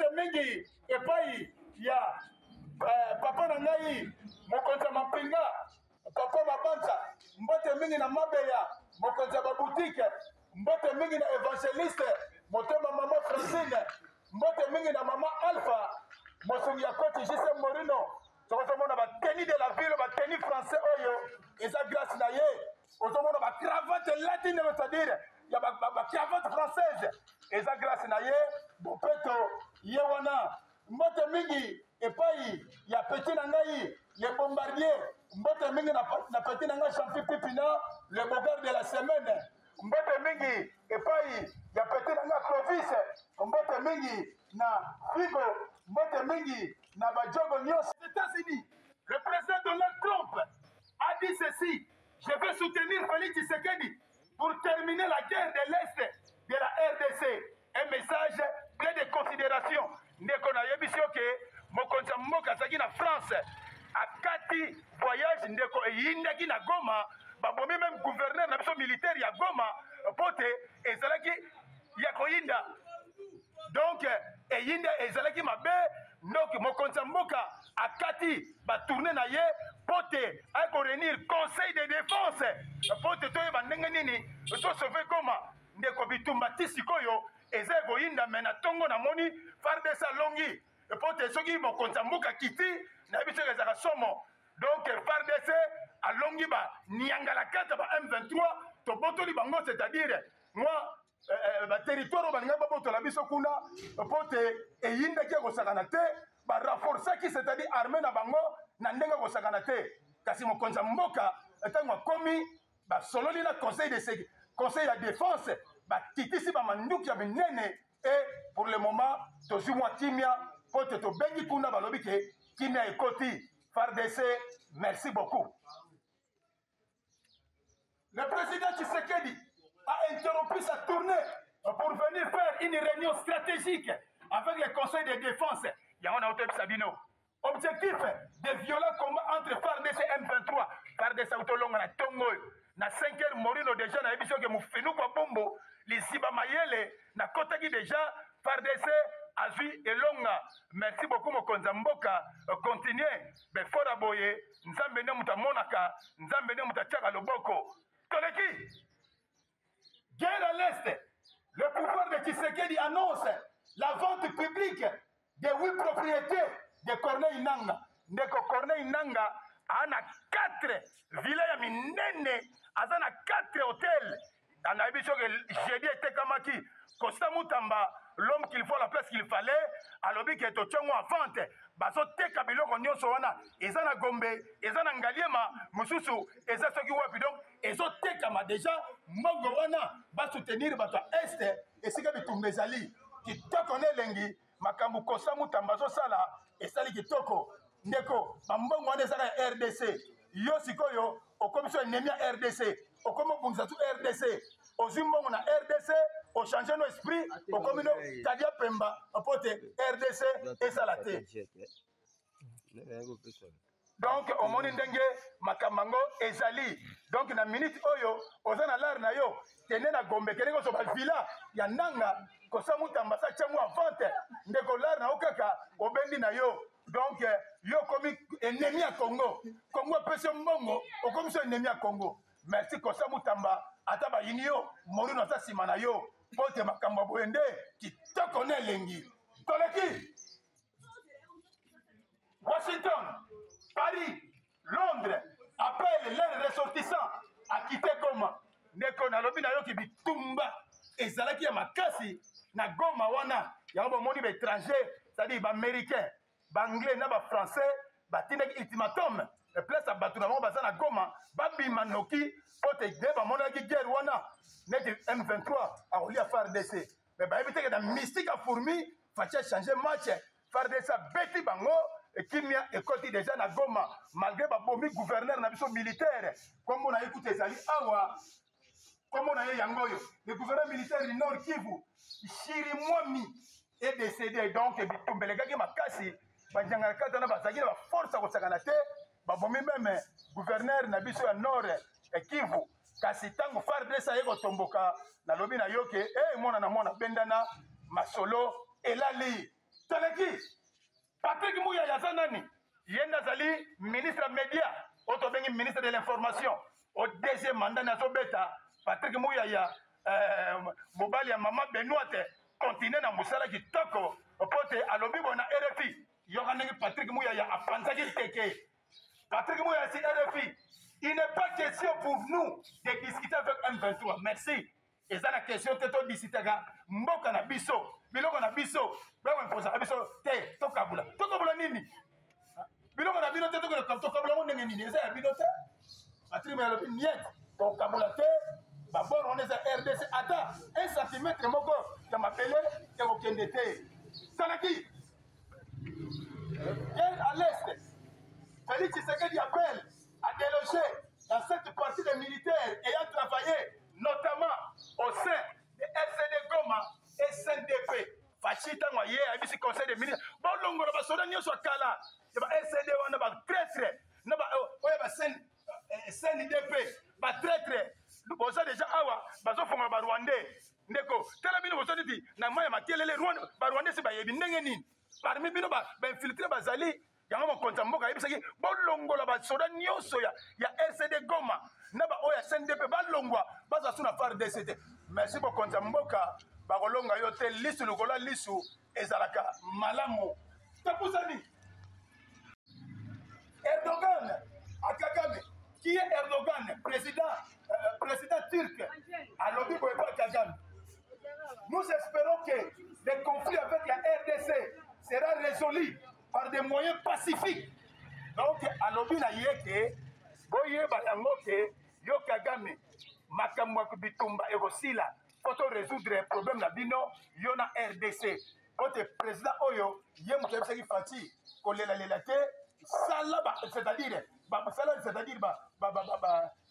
mbote mingi epai ya papa na ngai mokonzi ya mapinga papa Mabanza, mbote mingi na Mabeya mokonzi ya babutike, mbote mingi na Evangeliste motema mama Francine, mbote mingi na mama Alpha mosungi ya koti Jise Morino. Tozomona ba tenue de la ville, ba tenue français oyo eza grâce na ye. Tozomona ba cravate latine, c'est-à-dire ya ba cravate française eza grâce na ye. Bopeto ye wana mbote mingi epai ya petit na ngai les bombardiers, mbote mingi na petit na ngai Champi Pipina le bogard de la semaine, mbote mingi epai ya petit na ngai Clovis, mbote mingi na Figo, mbote mingi na bajogo nyos. Les États-Unis, le président Donald Trump a dit ceci: je vais soutenir Félix Tshisekedi pour terminer la guerre de l'Est de la RDC. Un message plein de considération. Ndeko na yebisio ke mokonza mboka zaki na France akati voyage ndeko eyindaki na Goma, babomi même gouverneur na biso militaire ya Goma pote ezalaki ya koyinda. Donc eyinda ezalaki mabe, donc mokonza mboka akati ba tourner na ye pote ay ko réunir conseil de défense pote toye bandenge nini to sauver Goma. Ndeko bitumba tisikoyo eza koyinda mena tongo na moni FARDC longi pote soki mokonza mboka kiti na biso ezaka somo. Donc FARDC alongi ba niangala kata ba M23 to botoli bango, c'est-à-dire moi ba territoire balinga baboto la biso kuna pote eyinda ki kosakana te ba renforcer ki, c'est-à-dire armée na bango na ndenga kosakana te. Kasi mokonza mboka etango komi ba sololi na conseil de défense ba titisi ba manduki ya minene. Et pour le moment tozumwa kimia pote to bengi kuna balobi ke kimia ekoti. FARDC, merci beaucoup. Le président Tshisekedi a interrompu sa tournée pour venir faire une réunion stratégique avec le conseil de défense. Objectif de violents combats entre FARDC et M23. FARDC autolonga na tongo na 5h Morino déjà na ebiso ke mufinu kwa bombo lisiba mayele na kotaki déjà FARDC azui elonga. Merci beaucoup mokonza mboka. Continuez befora boye nzambe ne mutamonaka, nzambe ne mutachaka loboko toleki. Guerre à l'Est, le pouvoir de Tshisekedi annonce la vente publique de 8 propriétés de Corneille Nanga. Ndeko Corneille Nanga a 4 villas minene, a 4 hôtels. Dans la émission que j'ai dit, Tekamaki, Costa Moutamba, l'homme qu'il faut, la place qu'il fallait, à l'objet qui est au Tchongo en vente. Baso Teka Biloko Nyonso wana, Ezana Gombe, Ezana Ngaliema, Mususu, Eza Soki Wapi. Donc, Ezo Tekama déjà, Mongo wana, va soutenir Bato Est, et c'est que Bitumbezali, qui te connaît Lengi, Makambu Costa Moutamba, Sala, et Sali Kitoko, Ndeko, Bambongo wana Zara RDC, Yosikoyo, au commission Nemia RDC, au commission Bunzatu RDC, au Zimbongo na RDC, au changer nos esprits, au communaux Kadia Pemba, au pote RDC et Salaté. Donc, au monde ndenge Makamango et Zali. Donc, na minute oyo, ozana lar na yo, tene na Gombe, keneko so ba villa, ya nanga, kosa mutamba sa tchangu en vente, ndeko lar na okaka, obendi na yo. Donc, yo komi ennemi à Congo. Congo pese mbongo, o komi so ennemi à Congo. Merci kosa mutamba, ataba yinio, mori na sa simana yo. Pote makamba boende, qui te connaît lengi. Koleki. Washington, Paris, Londres appellent leurs ressortissants à quitter Goma. Neko na lobi na yo ki bitumba ezalaki ya makasi na Goma wana. Ya ba moni ba étranger, c'est-à-dire ba américain, ba anglais na ba français, ba tinaki ultimatum. Le place à Batou na baza na Goma, ba bimanoki pote de ba monaki guerre wana. Net M23 a relié à FARDC. Mais ba éviter que dans mystique a fourmi, fallait changer match. FARDC a bêti bango. Et Kimia est côté déjà na Goma, malgré ma bombe gouverneur na biso militaire. Comme on a écouté Zali Awa, comme on a eu Yangoyo, le gouverneur militaire du Nord Kivu, Chirimwami est décédé. Donc, Bitumbelega qui m'a cassé, Banjanga Katana Bazagi, la force à Kosakanate, Babomi même gouverneur na biso ya Nord Kivu, kasi tango FARDC yeko tomboka na lobi na yoke, mona na mona bendana masolo elali. Toleki Patrick Mouyaya Zanani Yenda Zali ministre média Otobengi ministre de l'information au deuxième mandat na Beta Patrick Mouyaya mobali ya mama Benoît continue na musala kitoko pote alobi bona RFI yokanengi Patrick Mouyaya apanzaki teke Patrick Mouyaya si RFI il n'est pas question pour nous de discuter avec M23 merci et ça la question te to discuter ga mboka na biso biloko na biso ba imposa biso te to kabula nini biloko na bino te to kabula mo ndenge nini eza ya bino te Patrick Mouyaya lobi niet to kabula te D'abord, on est à RDC. Attends, 1 centimètre, moko, qui m'a appelé, qui m'a appelé. Salaki, à l'est, Félix Tshisekedi appelle à déloger dans cette partie des militaires ayant travaillé notamment au sein de FCD Goma et SNDP. Fachita Moye, à l'issue conseil des militaires. Bon, l'ongo, la basoda, n'y a pas Kala. Il y a FCD, on a pas traître. Il y a SNDP, pas traître. Bosa déjà awa bazo fonga ba Rwandais ndeko tala bino bosa dit na moya makelele Rwanda ba Rwandais se ba yebi ndenge nini parmi bino ba infiltrer bazali yango mo konta mboka yebisaki bolongola ba soda nyoso ya RCD Goma na ba oya SNDP ba longwa baza suna FARDC. Merci pour konta mboka ba kolonga yo te lisu lokola lisu ezalaka malamu tapusani Erdogan akakame qui est Erdogan président turc à l'Obi Boypa Kagame. Nous espérons que le conflit avec la RDC sera résolu par des moyens pacifiques. Donc, à l'Obi Nayeke, Boye Bayangoke, Yo Kagame, Makamwaku Bitumba et Rosila, pour résoudre les problèmes de la Bino, Yona RDC. Quand le président Oyo, Yem Kemseki Fati, Kolela Lelate, Salaba, c'est-à-dire,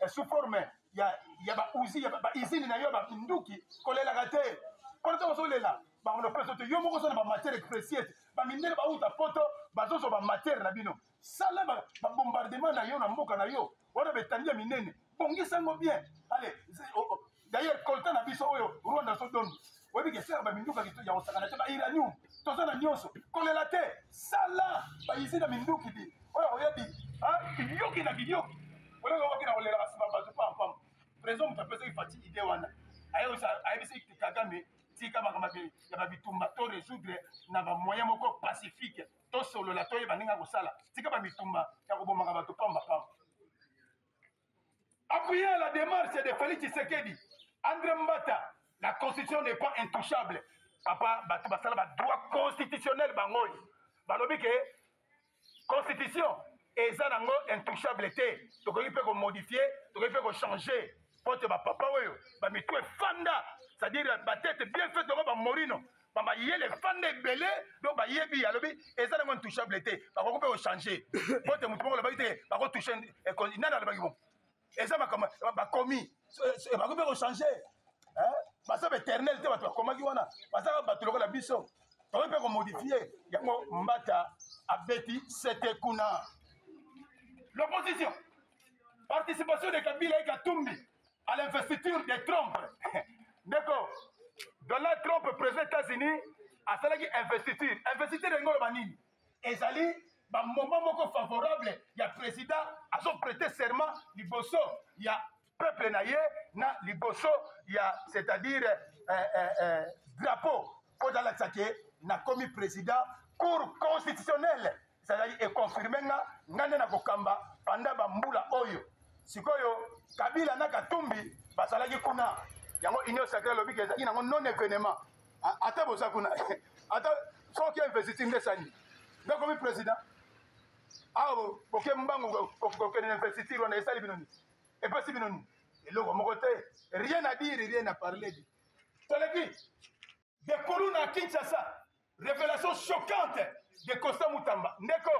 sous forme il y a ba uzi ya ba izini na yo ba nduki kolela gate pour ça on là ba on peut yo moko so na ba matière précieuse ba minere ba uta poto ba zo ba matière na bino sala ba bombardement na yo na mboka na yo on be tania minene bongisa ngo bien allez d'ailleurs kolta na biso oyo Rwanda so don webi ke sera ba minduka kito ya osaka na ba iranium to za na nyonso kolela te sala ba izini na minduki di oyo oyebi yoki na kiyoki wala ko kina kolela basima bato pam président mutapesa ifati idée wana ayebisi Kagame tika makamaki ya babitumba to résoudre na ba moyen moko pacifique to solola to yeba ninga kosala tika ba mitumba ya kobomaka bato pamba. Appuyer la démarche de Félix Tshisekedi André Mbata, la constitution n'est pas intouchable papa bato basala ba droit constitutionnel bangoy balobi ke constitution eza nango intouchable te tokoki mpe komodifie tokoki mpe kochange po te bapapa oyo bamitu efanda c'est-à-dire batete bien fait tongo bamorino bamayele efanda ebele donc bayebi alobi eza nango intouchable te bakoki mpe kochange po te motu moko alobaki te bakotouche nani alobaki bon eza bakomi bakoki mpe kochange baza baéternel te bato bakomaki wana bazaka bato lokola biso tokoki mpe komodifie yango Mbata abeti sete kuna. L'opposition, participation de Kabila et Katumbi à l'investiture de Trump. D'accord. Donald Trump, président des États-Unis, a fait l'investiture. Investiture de Ngolomani. Et ça dit, un moment favorable, il y a le président, a son prêté serment, Liboso, il y a peuple naïe, na Liboso, il y a, c'est-à-dire, drapeau, pour dans la tsaké, n'a commis président, cour constitutionnelle. C'est-à-dire est confirmé ngane na kokamba panda bambula oyo sikoyo Kabila na Katumbi basalaki kuna yango union sacrée lobiki ezaki nango non événement ata boza kuna ata soki investiture ndesani ndako mi président awo boke mbango kokene investiture wana esali binoni epesi binoni eloko moko te rien à dire rien à parler toleki de Kuluna Kinshasa révélation choquante de Costa Mutamba ndeko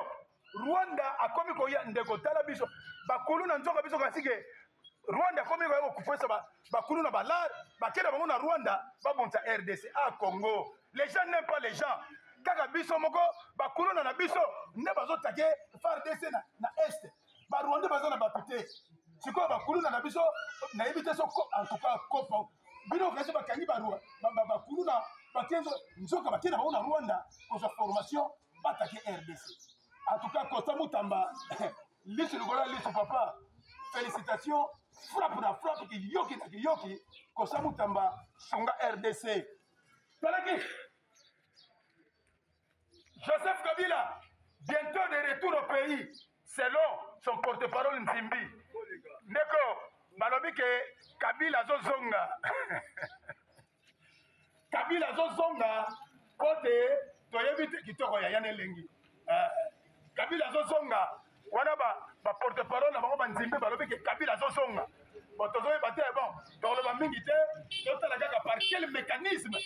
Rwanda akomi koya ndeko tala biso bakulu na nzoka biso kasike Rwanda akomi koya kokufesa bakulu na balar bakela bango na Rwanda babonza RDC a Congo. Les gens n'aiment pas les gens kaka biso moko bakulu na biso nde bazotake FARDC na est ba Rwanda bazana batute siko bakulu na biso na ebite so en tout cas kopo bino kasi bakangi barua bakulu na nzoka batie na bango na Rwanda kozwa formation batake RDC. En tout cas, Costa Moutamba, lisu lugola lisu papa, félicitations, frappe na frappe ki yoki na ki yoki, Costa Moutamba, songa RDC. Talaki, Joseph Kabila, bientôt de retour au pays, selon son porte-parole Nzimbi. Neko, balobi ke Kabila zozonga. Kabila zozonga, kote, toyebite kitoko ya yane lengi. Kabila zozonga, wana ba porte-parole na bango Nzimbi balobi ke Kabila zozonga. Bon, tozoyeba te, bon, toloba mingi te, totala kaka par quel mécanisme,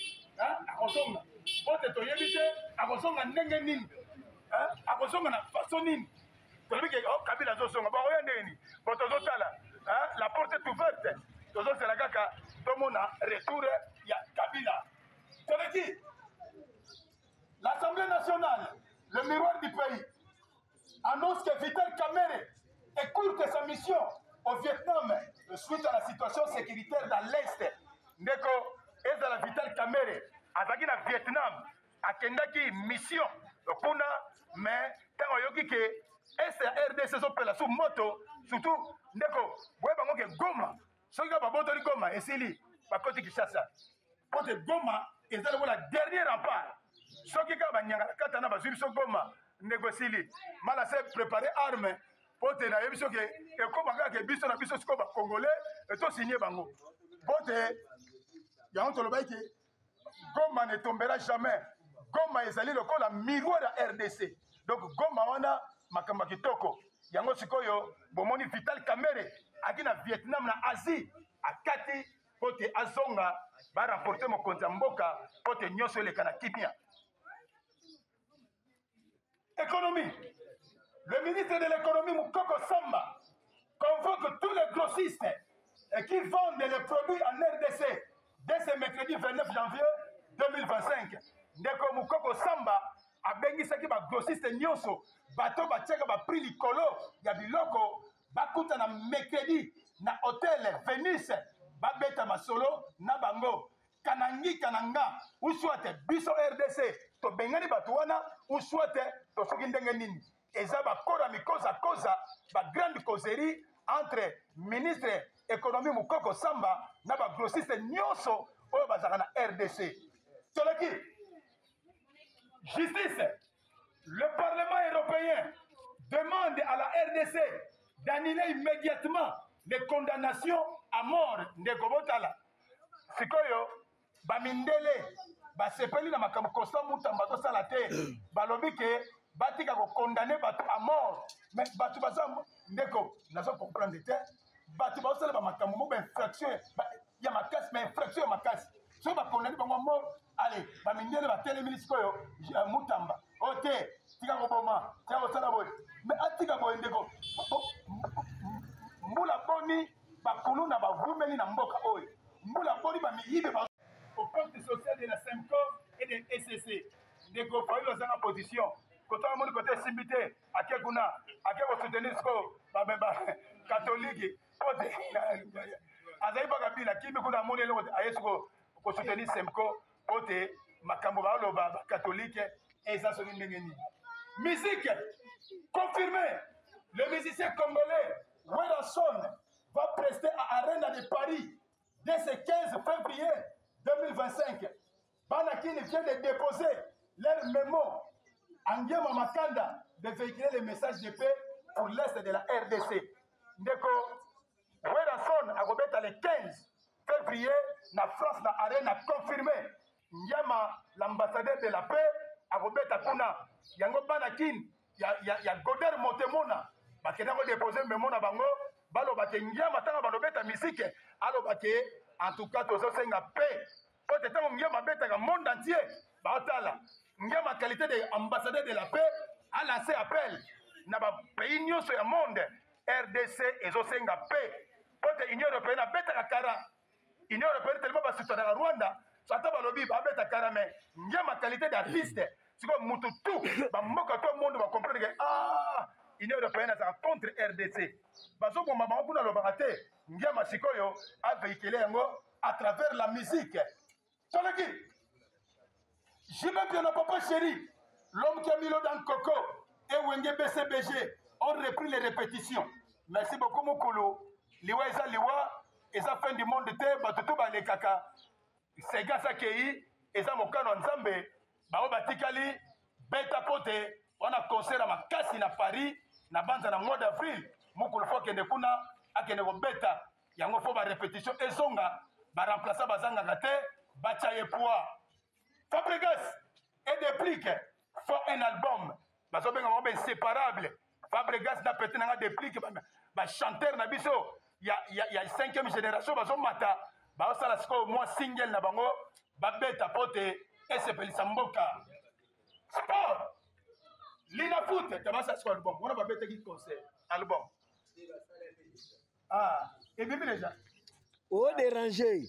akozonga. Kote toyebite, akozonga ndenge nini. Akozonga na façon nini. Tolobi ke Kabila zozonga, bon, oya ndeni. Bon, tozotala, la porte est ouverte. Tozosela kaka, tomona retour ya Kabila. Toleki, l'Assemblée nationale, le miroir du pays, annonce que Vital Kamerhe écoute sa mission au Vietnam suite à la situation sécuritaire dans l'Est. Ndeko, ezala Vital Kamerhe, azaki na Vietnam, akendaki mission, kuna, mais, tango yoki ke, RDC sopela sous moto, surtout, ndeko, boye bango ke Goma, soki ka babotoli Goma, esili, bakoti Kinshasa. Pote Goma, ezala la dernier rempart. Soki ka banyanga katana bazuri so Goma, négocier mala se préparer armes pote na yebiso ke ekobanga ke biso na biso sikoba congolais et to signer bango pote ya on toloba ke Goma ne tombera jamais. Goma ezali lokola miroir ya RDC. Donc Goma wana makamba kitoko yango sikoyo bomoni Vital Kamerhe akina Vietnam na Asie akati pote azonga ba rapporter mokonzi mboka pote nyoso eleka na kimia. Économie. Le ministre de l'économie, Moukoko Samba, convoque tous les grossistes qui vendent les produits en RDC dès ce mercredi 29 janvier 2025. Ndeko Moukoko Samba a bengi saki ba grossiste nyonso, bato ba tcheka ba prix likolo ya biloko, bakuta na mercredi na hôtel Venice, ba beta masolo na bango. Kanangi kananga, ou soit biso RDC, to bengani batuana, ou soit to soki ndenge nini. Eza ba kora mikoza koza, ba grande causerie entre ministre économie Moukoko Samba na ba grossiste nyonso oyo bazaka na RDC. Toleki, justice, le Parlement européen demande à la RDC d'annuler immédiatement les condamnations à mort de Gobotala. Sikoyo, bamindele basepeli na makambo Costa Moutamba tosala te balobi ke batika ko condamner bato à mort mais bato baza ndeko nazo comprendre te bato basala ba makambo mo infraction ya makasi mais infraction ya makasi so ba condamner bango mort allez bamindele batele minisikoyo Moutamba ote tika ko boma tika ko sala boy mais atika boy ndeko mbula boni bakulu na bavumeli na mboka oyo mbula boni ba miyibe au pacte social de la SEMCO et de SCC. Des copains dans une position. Quand on a côté Simbité, à quel coup à quel soutenir ce catholique, Azaïba Kabila, qui me connaît à mon élo, à Esco, pour soutenir SEMCO, côté Makamboba, catholique, et ça se dit musique, confirmé, le musicien congolais, Welasson, va prester à Arena de Paris dès ce 15 février 2025, Banakini vient de déposer leur mémo en Nguema Makanda de véhiculer les messages de paix pour l'Est de la RDC. Ndeko, Welasson a robéta le 15 février, la France na arène a confirmé. Nguema, l'ambassadeur de la paix, a robéta kuna. Yango Banakini, ya Goder Motemona, bakena ko déposer mémo na bango, balo bake Nguema tanga balobeta musique, alo bake en tout cas, tous ceux qui ont paix. Peut-être que nous avons le monde entier. Nous avons la qualité d'ambassadeur de la paix à lancer appel. Nous avons pays union sur le monde. RDC et ceux qui ont paix. Peut-être que l'Union européenne a bête à Kara. L'Union européenne tellement va se à Rwanda. Ça t'a balobi a bête à Kara. Mais nous avons la qualité d'artiste. C'est comme Moutou tout. Tout le monde va comprendre que l'Union européenne est contre RDC. Parce que maman pour le baraté, Nguema Sikoyo a véhiculé à travers la musique. Toleki, Jimé Piano Papa Chéri, l'homme qui a mis l'eau dans le coco, et Wenge BCBG ont repris les répétitions. Merci beaucoup, Mokolo. Liwa Eza Liwa, Eza fin du monde te, Batutu Balekaka. Sega Sakei, Eza Mokano Nzambe, Bao Batikali, Beta Pote, on a concert à Makasi na Paris, na Banza na mois d'avril, Mokolo Fokende Kuna, Akene Beta, Yango Fo ba répétition, Ezonga, ba remplacer Bazanga Gate, Bachaye Poa. Fabregas et Déplique font un album. Bazo benga mo inséparable. Fabregas na pété na Déplique ba chanteur na biso. Il y a 5e génération bazo mata. Ba sala siko moi single na bango ba beta pote et sepelisa mboka. Sport. Lina foot tabasa siko album. On va beta qui concert album. Ah, et bien déjà. Oh déranger.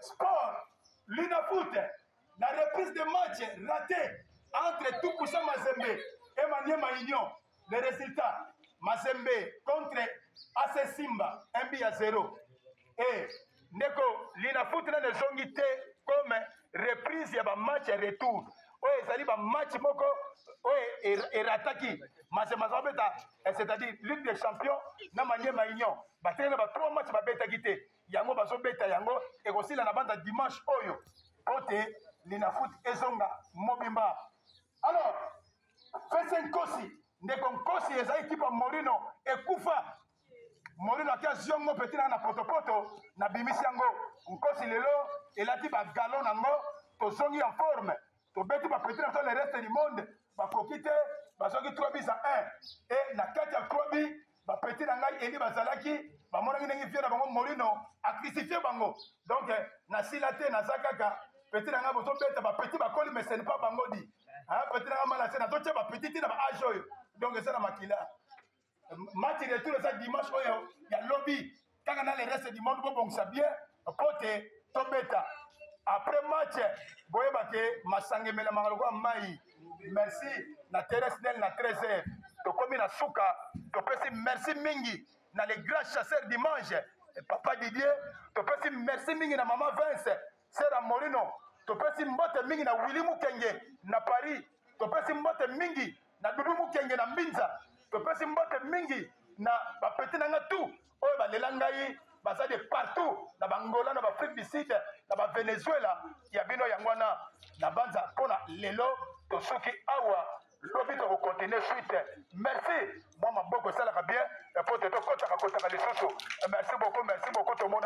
Sport. L'Inafoot, la reprise de match ratée entre Tukusa Mazembe et Maniema Union. Les résultats, Mazembe contre AC Simba, 1-0. Et Neko, l'Inafoot n'a de zongité comme reprise de match retour. Oui, c'est-à-dire match moko, oui, et rataki. C'est-à-dire Ligue des Champions, na Maniema Union. Battre 3 matchs, beta quitté. Yango bazo beta yango et aussi la bande dimanche oyo côté l'Inafoot ezonga mobimba. Alors Fesen Kosi ndeko Kosi eza équipe Morino et Kufa Morino akia ziongo petit na potopoto na bimisi yango Nkosi lelo elati ba galon nango to zongi en forme to beti ba petit na le reste du monde ba kokite bazongi 3-1 et na kati ya 3 ba petit na ngai eni bazalaki ba mona ngi fier na bango Morino a crucifié bango donc na silate na zakaka petit na ngai bozo beta ba petit ba koli mais ce n'est pas bango di hein petit na ngai mala c'est na to ba petit na ba age oyo donc c'est na makila match de tout ça dimanche oyo ya lobby kaka na le reste du monde bon ça bien côté to beta après match boyeba ke masangemela makaloko mai merci na Teresnel na 13h to komi na suka to pesi merci mingi na les grands chasseurs dimanche papa Didier to pesi merci mingi na maman Vince Sera Morino to pesi mbote mingi na Willy Mukenge na Paris to pesi mbote mingi na Dudu Mukenge na Mbinza to pesi mbote mingi na ba petit na ngatu oyo ba lelangai baza de partout na Bangola na Afrique du Sud na ba Venezuela ya bino yangwana na banza pona lelo to soki awa lobi to continuer suite. Merci. Moi ma boko ça la bien. Faut te kota les soso. Merci beaucoup tout le monde.